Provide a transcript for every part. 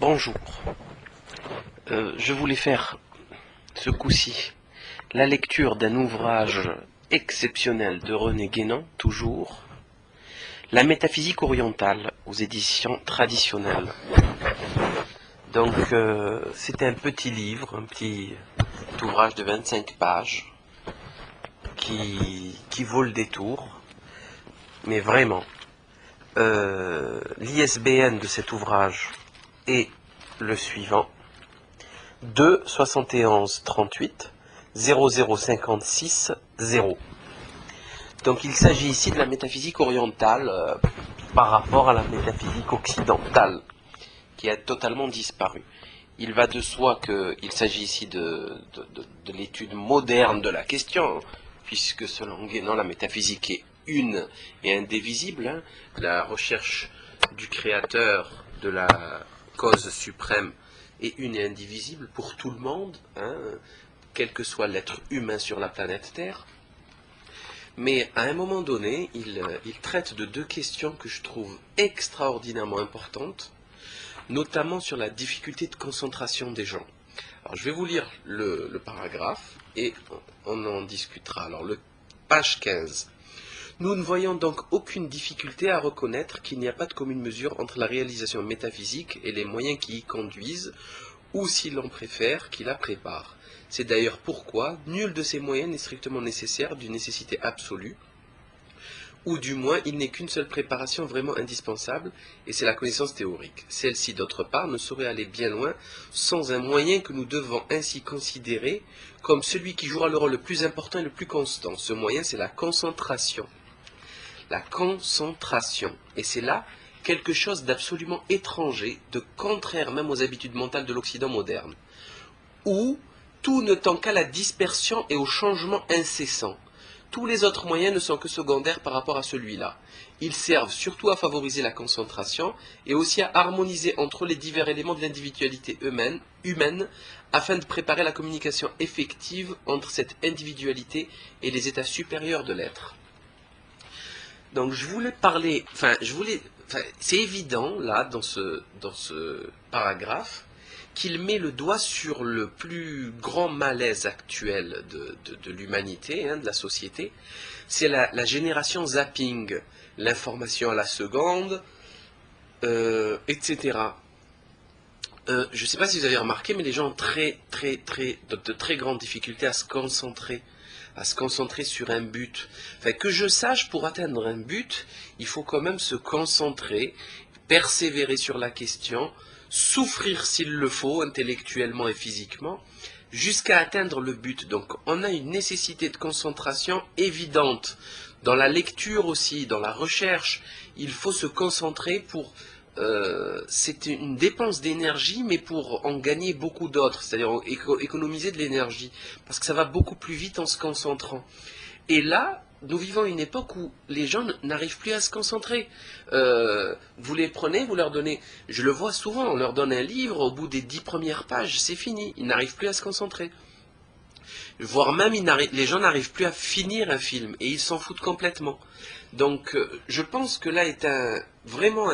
Bonjour, je voulais faire ce coup-ci la lecture d'un ouvrage exceptionnel de René Guénon, toujours, La métaphysique orientale aux éditions traditionnelles. Donc c'est un petit livre, un petit ouvrage de 25 pages qui vaut le détour, mais vraiment. L'ISBN de cet ouvrage est le suivant: 2 71 38 0056 0. Donc il s'agit ici de la métaphysique orientale par rapport à la métaphysique occidentale qui a totalement disparu. Il va de soi qu'il s'agit ici de l'étude moderne de la question, puisque selon Guénon, la métaphysique est une et indivisible. Hein. La recherche du créateur, de la cause suprême, est une et indivisible pour tout le monde, hein, quel que soit l'être humain sur la planète Terre. Mais à un moment donné, il traite de deux questions que je trouve extraordinairement importantes, notamment sur la difficulté de concentration des gens. Alors je vais vous lire le paragraphe et on en discutera. Alors page 15. Nous ne voyons donc aucune difficulté à reconnaître qu'il n'y a pas de commune mesure entre la réalisation métaphysique et les moyens qui y conduisent, ou si l'on préfère, qui la préparent. C'est d'ailleurs pourquoi nul de ces moyens n'est strictement nécessaire d'une nécessité absolue, ou du moins il n'est qu'une seule préparation vraiment indispensable, et c'est la connaissance théorique. Celle-ci, d'autre part, ne saurait aller bien loin sans un moyen que nous devons ainsi considérer comme celui qui jouera le rôle le plus important et le plus constant. Ce moyen, c'est la concentration. La concentration. Et c'est là quelque chose d'absolument étranger, de contraire même aux habitudes mentales de l'Occident moderne, où tout ne tend qu'à la dispersion et au changement incessant. Tous les autres moyens ne sont que secondaires par rapport à celui-là. Ils servent surtout à favoriser la concentration et aussi à harmoniser entre les divers éléments de l'individualité humaine afin de préparer la communication effective entre cette individualité et les états supérieurs de l'être. Donc je voulais parler, c'est évident là dans ce paragraphe qu'il met le doigt sur le plus grand malaise actuel de l'humanité, hein, de la société. C'est la génération zapping, l'information à la seconde, etc. Je ne sais pas si vous avez remarqué, mais les gens ont de très grandes difficultés à se concentrer sur un but. Enfin, que je sache, pour atteindre un but, il faut quand même se concentrer, persévérer sur la question, souffrir s'il le faut, intellectuellement et physiquement, jusqu'à atteindre le but. Donc on a une nécessité de concentration évidente. Dans la lecture aussi, dans la recherche, il faut se concentrer pour... c'est une dépense d'énergie, mais pour en gagner beaucoup d'autres, c'est-à-dire économiser de l'énergie, parce que ça va beaucoup plus vite en se concentrant. Et là, nous vivons une époque où les gens n'arrivent plus à se concentrer. Vous les prenez, vous leur donnez, je le vois souvent, on leur donne un livre, au bout des 10 premières pages, c'est fini, ils n'arrivent plus à se concentrer. Voire même, les gens n'arrivent plus à finir un film, et ils s'en foutent complètement. Donc, je pense que là est vraiment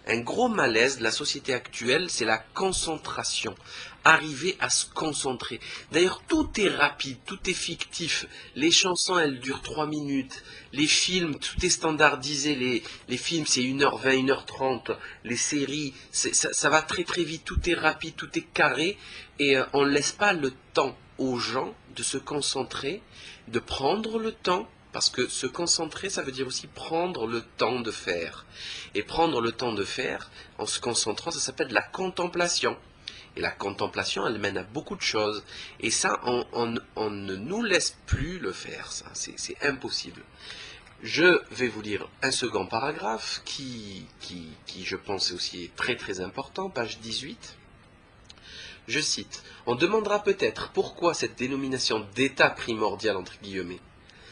un gros malaise de la société actuelle, c'est la concentration. Arriver à se concentrer. D'ailleurs, tout est rapide, tout est fictif. Les chansons, elles durent 3 minutes. Les films, tout est standardisé. Les films, c'est 1h20, 1h30. Les séries, ça va très très vite. Tout est rapide, tout est carré. Et on ne laisse pas le temps aux gens de se concentrer, de prendre le temps. Parce que se concentrer, ça veut dire aussi prendre le temps de faire. Et prendre le temps de faire, en se concentrant, ça s'appelle la contemplation. Et la contemplation, elle mène à beaucoup de choses. Et ça, on ne nous laisse plus le faire, ça. C'est impossible. Je vais vous lire un second paragraphe qui je pense, est aussi très très important, page 18. Je cite, « On demandera peut-être pourquoi cette dénomination d'état primordial, entre guillemets.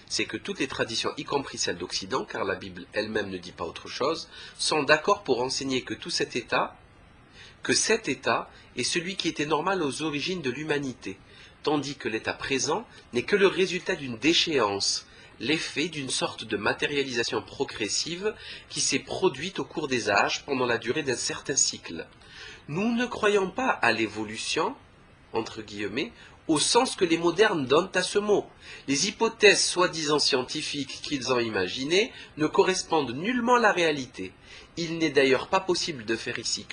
C'est que toutes les traditions, y compris celles d'Occident, car la Bible elle-même ne dit pas autre chose, sont d'accord pour enseigner que cet état est celui qui était normal aux origines de l'humanité, tandis que l'état présent n'est que le résultat d'une déchéance, l'effet d'une sorte de matérialisation progressive qui s'est produite au cours des âges pendant la durée d'un certain cycle. Nous ne croyons pas à l'évolution, entre guillemets, au sens que les modernes donnent à ce mot. Les hypothèses soi-disant scientifiques qu'ils ont imaginées ne correspondent nullement à la réalité. Il n'est d'ailleurs pas possible de faire ici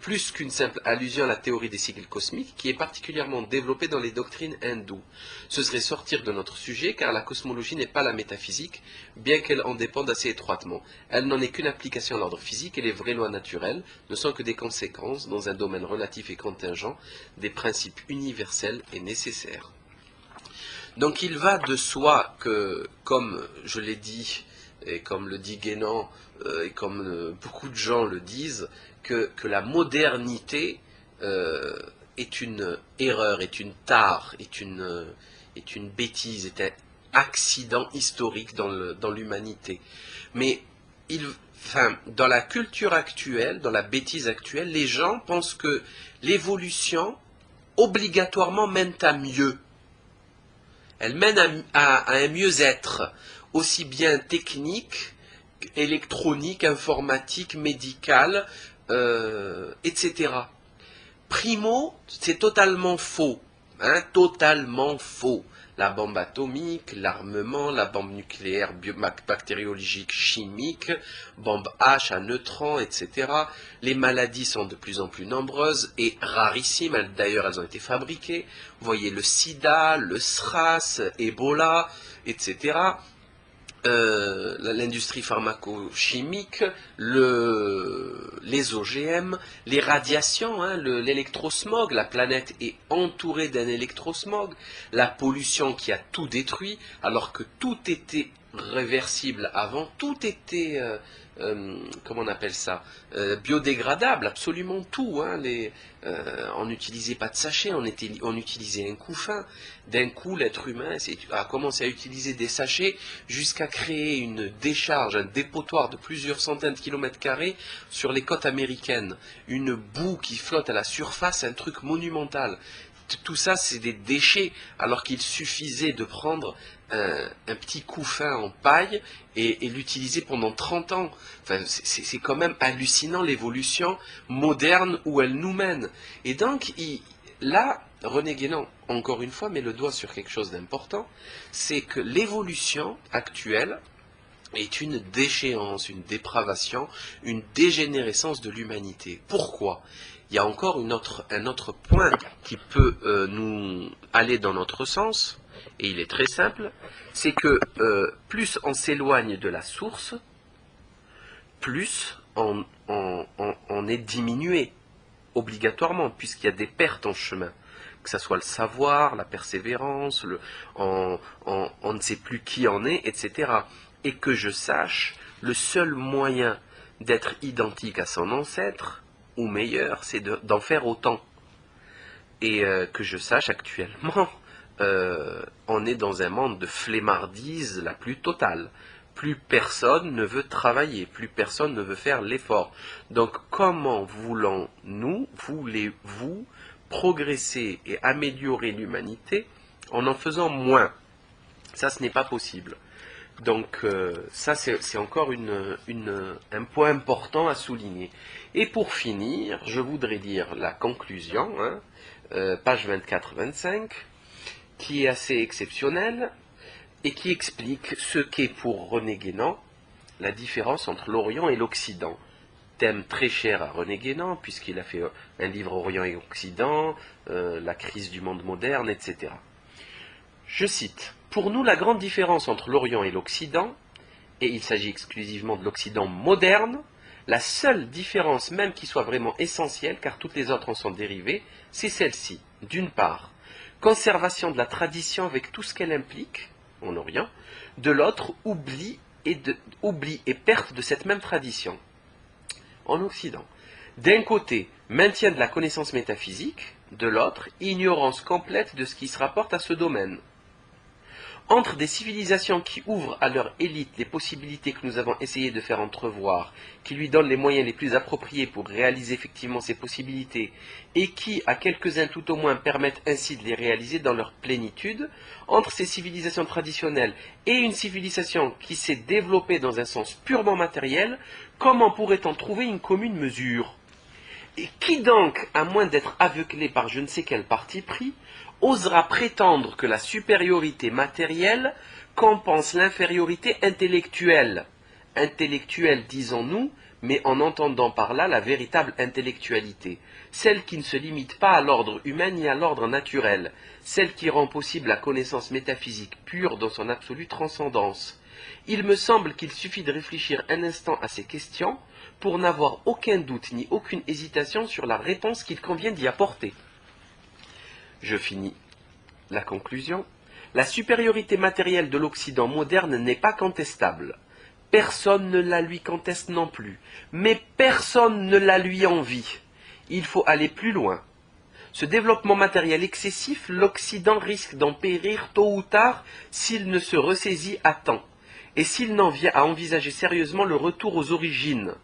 plus qu'une simple allusion à la théorie des cycles cosmiques qui est particulièrement développée dans les doctrines hindoues. Ce serait sortir de notre sujet car la cosmologie n'est pas la métaphysique, bien qu'elle en dépende assez étroitement. Elle n'en est qu'une application à l'ordre physique et les vraies lois naturelles ne sont que des conséquences, dans un domaine relatif et contingent, des principes universels et nécessaires. Donc il va de soi que, comme je l'ai dit, et comme le dit Guénon, et comme beaucoup de gens le disent, que la modernité est une erreur, est une tare, est une bêtise, est un accident historique dans l'humanité. Mais dans la culture actuelle, dans la bêtise actuelle, les gens pensent que l'évolution obligatoirement mène à mieux. Elle mène à un mieux-être, aussi bien technique, électronique, informatique, médical, etc. Primo, c'est totalement faux, totalement faux. La bombe atomique, l'armement, la bombe nucléaire, bactériologique, chimique, bombe H à neutrons, etc. Les maladies sont de plus en plus nombreuses et rarissimes, d'ailleurs elles ont été fabriquées. Vous voyez le sida, le SRAS, Ebola, etc. L'industrie pharmacochimique, les OGM, les radiations, l'électrosmog, la planète est entourée d'un électrosmog, la pollution qui a tout détruit, alors que tout était réversible avant, tout était, comment on appelle ça, biodégradable, absolument tout. On n'utilisait pas de sachets, on utilisait un couffin. D'un coup, l'être humain a commencé à utiliser des sachets jusqu'à créer une décharge, un dépotoir de plusieurs centaines de kilomètres carrés sur les côtes américaines. Une boue qui flotte à la surface, un truc monumental. Tout ça, c'est des déchets, alors qu'il suffisait de prendre un petit couffin en paille et l'utiliser pendant 30 ans. Enfin, c'est quand même hallucinant l'évolution moderne où elle nous mène. Et donc, là, René Guénon, encore une fois, met le doigt sur quelque chose d'important, c'est que l'évolution actuelle est une déchéance, une dépravation, une dégénérescence de l'humanité. Pourquoi ? Il y a encore un autre point qui peut nous aller dans notre sens, et il est très simple, c'est que plus on s'éloigne de la source, plus on est diminué, obligatoirement, puisqu'il y a des pertes en chemin. Que ce soit le savoir, la persévérance, on ne sait plus qui on est, etc. Et que je sache, le seul moyen d'être identique à son ancêtre, ou meilleur, c'est d'en faire autant. Et que je sache actuellement, on est dans un monde de flemmardise la plus totale. Plus personne ne veut travailler, plus personne ne veut faire l'effort. Donc comment voulez-vous progresser et améliorer l'humanité en faisant moins? Ça, ce n'est pas possible. Donc ça, c'est encore un point important à souligner. Et pour finir, je voudrais dire la conclusion, page 24-25, qui est assez exceptionnelle et qui explique ce qu'est pour René Guénon la différence entre l'Orient et l'Occident. Thème très cher à René Guénon, puisqu'il a fait un livre Orient et Occident, la crise du monde moderne, etc. Je cite, « Pour nous, la grande différence entre l'Orient et l'Occident, et il s'agit exclusivement de l'Occident moderne, la seule différence même qui soit vraiment essentielle, car toutes les autres en sont dérivées, c'est celle-ci. D'une part, conservation de la tradition avec tout ce qu'elle implique, en Orient, de l'autre, oubli et perte de cette même tradition, en Occident. D'un côté, maintien de la connaissance métaphysique, de l'autre, ignorance complète de ce qui se rapporte à ce domaine. Entre des civilisations qui ouvrent à leur élite les possibilités que nous avons essayé de faire entrevoir, qui lui donnent les moyens les plus appropriés pour réaliser effectivement ces possibilités, et qui, à quelques-uns tout au moins, permettent ainsi de les réaliser dans leur plénitude, entre ces civilisations traditionnelles et une civilisation qui s'est développée dans un sens purement matériel, comment pourrait-on trouver une commune mesure? Et qui donc, à moins d'être aveuglé par je ne sais quel parti pris, osera prétendre que la supériorité matérielle compense l'infériorité intellectuelle? Intellectuelle, disons-nous, mais en entendant par là la véritable intellectualité, celle qui ne se limite pas à l'ordre humain ni à l'ordre naturel, celle qui rend possible la connaissance métaphysique pure dans son absolue transcendance. Il me semble qu'il suffit de réfléchir un instant à ces questions pour n'avoir aucun doute ni aucune hésitation sur la réponse qu'il convient d'y apporter. Je finis la conclusion. La supériorité matérielle de l'Occident moderne n'est pas contestable. Personne ne la lui conteste non plus, mais personne ne la lui envie. Il faut aller plus loin. Ce développement matériel excessif, l'Occident risque d'en périr tôt ou tard s'il ne se ressaisit à temps, et s'il n'en vient à envisager sérieusement le retour aux origines,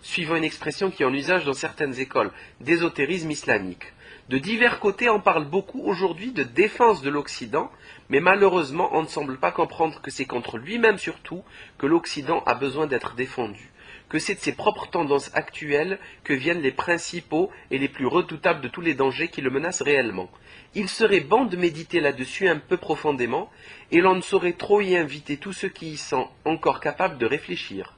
suivant une expression qui est en usage dans certaines écoles d'ésotérisme islamique. De divers côtés, on parle beaucoup aujourd'hui de défense de l'Occident, mais malheureusement, on ne semble pas comprendre que c'est contre lui-même surtout que l'Occident a besoin d'être défendu, que c'est de ses propres tendances actuelles que viennent les principaux et les plus redoutables de tous les dangers qui le menacent réellement. Il serait bon de méditer là-dessus un peu profondément, et l'on ne saurait trop y inviter tous ceux qui y sont encore capables de réfléchir.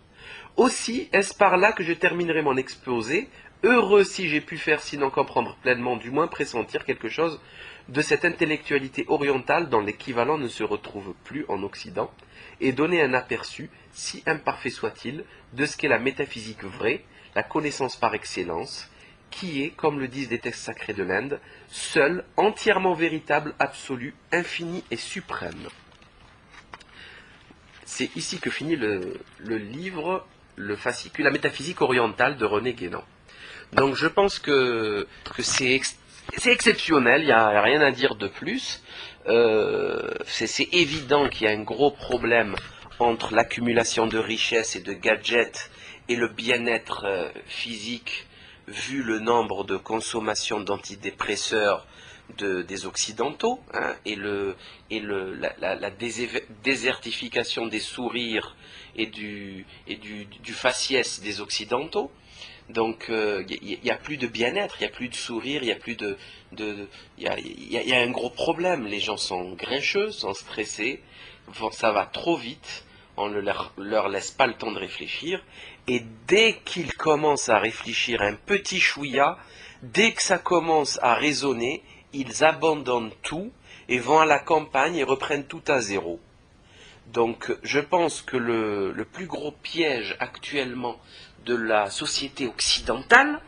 Aussi, est-ce par là que je terminerai mon exposé, heureux si j'ai pu faire sinon comprendre pleinement, du moins pressentir quelque chose de cette intellectualité orientale dont l'équivalent ne se retrouve plus en Occident, et donner un aperçu, si imparfait soit-il, de ce qu'est la métaphysique vraie, la connaissance par excellence, qui est, comme le disent les textes sacrés de l'Inde, seule, entièrement véritable, absolue, infinie et suprême. C'est ici que finit le livre, le fascicule, la métaphysique orientale de René Guénon. Donc je pense que c'est exceptionnel, il n'y a rien à dire de plus. C'est évident qu'il y a un gros problème entre l'accumulation de richesses et de gadgets et le bien-être physique, vu le nombre de consommations d'antidépresseurs des Occidentaux, hein, et la désertification des sourires et du faciès des Occidentaux. Donc il n'y a plus de bien-être, il n'y a plus de sourire, il y a plus il y a un gros problème. Les gens sont grincheux, sont stressés, ça va trop vite, on ne leur laisse pas le temps de réfléchir, et dès qu'ils commencent à réfléchir un petit chouïa, dès que ça commence à résonner, ils abandonnent tout et vont à la campagne et reprennent tout à zéro. Donc je pense que le plus gros piège actuellement de la société occidentale,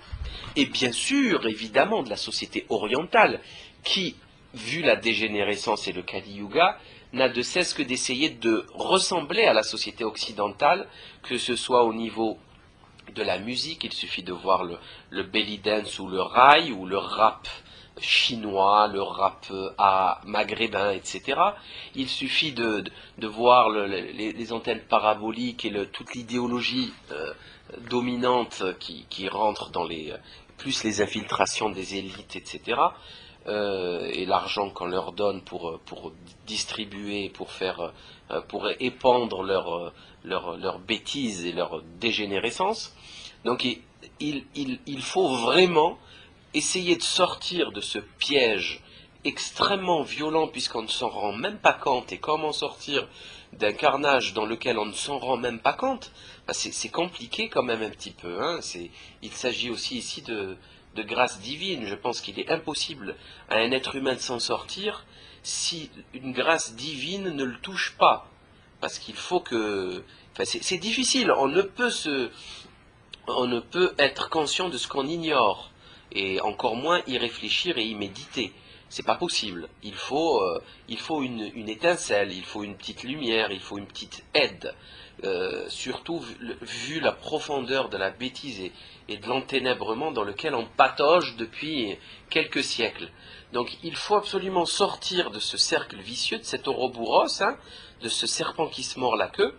et bien sûr évidemment de la société orientale, qui, vu la dégénérescence et le Kali Yuga, n'a de cesse que d'essayer de ressembler à la société occidentale, que ce soit au niveau de la musique, il suffit de voir le belly dance ou le raï ou le rap chinois, le rap maghrébin, etc. Il suffit de voir les antennes paraboliques et toute l'idéologie dominante qui rentre dans plus les infiltrations des élites, etc. Et l'argent qu'on leur donne pour distribuer, pour épandre leur bêtise et leur dégénérescence. Donc il faut vraiment essayer de sortir de ce piège extrêmement violent, puisqu'on ne s'en rend même pas compte. Et comment sortir d'un carnage dans lequel on ne s'en rend même pas compte? C'est compliqué quand même un petit peu, hein. Il s'agit aussi ici de grâce divine. Je pense qu'il est impossible à un être humain de s'en sortir si une grâce divine ne le touche pas. Parce qu'il faut que... c'est difficile, on ne peut être conscient de ce qu'on ignore, et encore moins y réfléchir et y méditer. C'est pas possible. Il faut une étincelle, il faut une petite lumière, il faut une petite aide. Surtout vu la profondeur de la bêtise et de l'enténèbrement dans lequel on patauge depuis quelques siècles. Donc il faut absolument sortir de ce cercle vicieux, de cet ouroboros, hein, de ce serpent qui se mord la queue,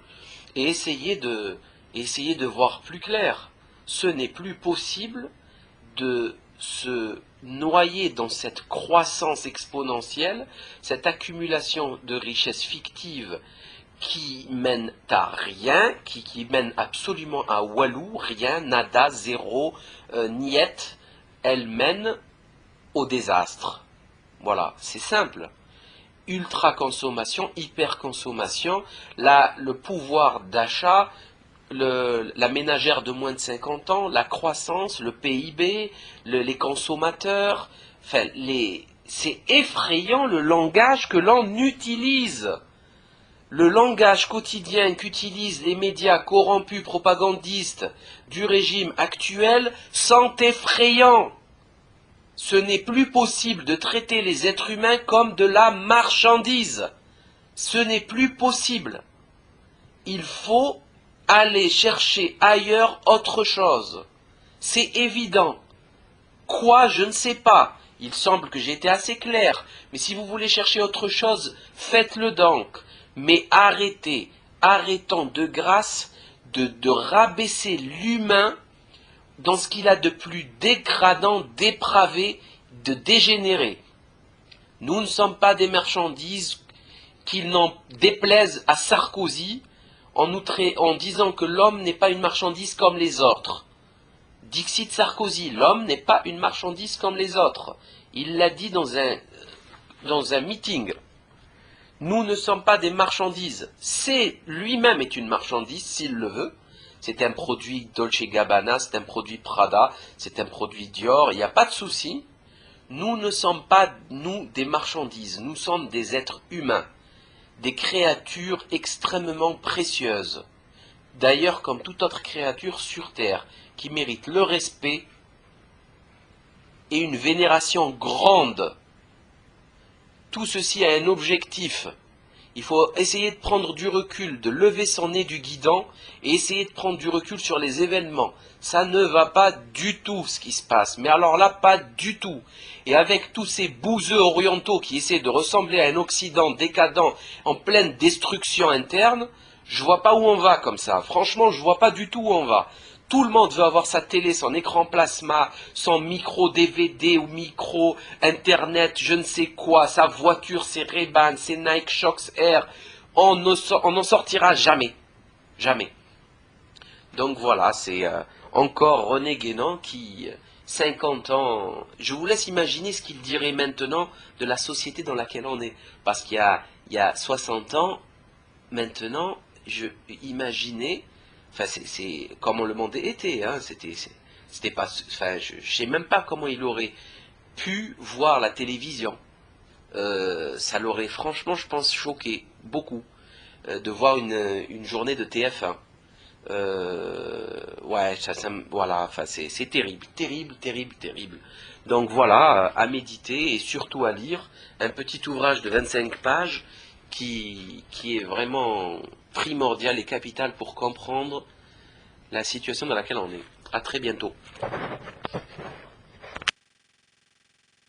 et essayer de voir plus clair. Ce n'est plus possible de se noyer dans cette croissance exponentielle, cette accumulation de richesses fictives qui mène à rien, qui mène absolument à walou, rien, nada, zéro, niet, elle mène au désastre. Voilà, c'est simple. Ultra-consommation, hyper-consommation, le pouvoir d'achat, la ménagère de moins de 50 ans, la croissance, le PIB, les consommateurs, enfin, c'est effrayant le langage que l'on utilise. Le langage quotidien qu'utilisent les médias corrompus propagandistes du régime actuel sont effrayants. Ce n'est plus possible de traiter les êtres humains comme de la marchandise. Ce n'est plus possible. Il faut aller chercher ailleurs autre chose. C'est évident. Quoi, je ne sais pas. Il semble que j'ai été assez clair. Mais si vous voulez chercher autre chose, faites-le donc. Mais arrêtons de grâce de rabaisser l'humain dans ce qu'il a de plus dégradant, dépravé, de dégénéré. Nous ne sommes pas des marchandises, qu'il n'en déplaise à Sarkozy en disant que l'homme n'est pas une marchandise comme les autres. Dixit Sarkozy, l'homme n'est pas une marchandise comme les autres. Il l'a dit dans un meeting. Nous ne sommes pas des marchandises. Lui-même est une marchandise, s'il le veut. C'est un produit Dolce Gabbana, c'est un produit Prada, c'est un produit Dior, il n'y a pas de souci. Nous ne sommes pas, nous, des marchandises. Nous sommes des êtres humains, des créatures extrêmement précieuses. D'ailleurs, comme toute autre créature sur Terre, qui mérite le respect et une vénération grande. Tout ceci a un objectif. Il faut essayer de prendre du recul, de lever son nez du guidon et essayer de prendre du recul sur les événements. Ça ne va pas du tout ce qui se passe, mais alors là, pas du tout. Et avec tous ces bouseux orientaux qui essaient de ressembler à un Occident décadent en pleine destruction interne, je vois pas où on va comme ça. Franchement, je vois pas du tout où on va. Tout le monde veut avoir sa télé, son écran plasma, son micro DVD ou micro internet, je ne sais quoi, sa voiture, ses Ray-Ban, ses Nike Shox Air. On n'en sortira jamais. Jamais. Donc voilà, c'est encore René Guénon qui, 50 ans, je vous laisse imaginer ce qu'il dirait maintenant de la société dans laquelle on est. Parce qu'il y a 60 ans, maintenant, je imaginais, enfin c'est comment le monde était, hein, c'était pas, enfin je sais même pas comment il aurait pu voir la télévision. Ça l'aurait franchement, je pense, choqué beaucoup de voir une journée de TF1. Ouais, voilà, enfin c'est terrible, terrible, terrible, terrible. Donc voilà, à méditer et surtout à lire un petit ouvrage de 25 pages qui est vraiment primordial et capital pour comprendre la situation dans laquelle on est. À très bientôt.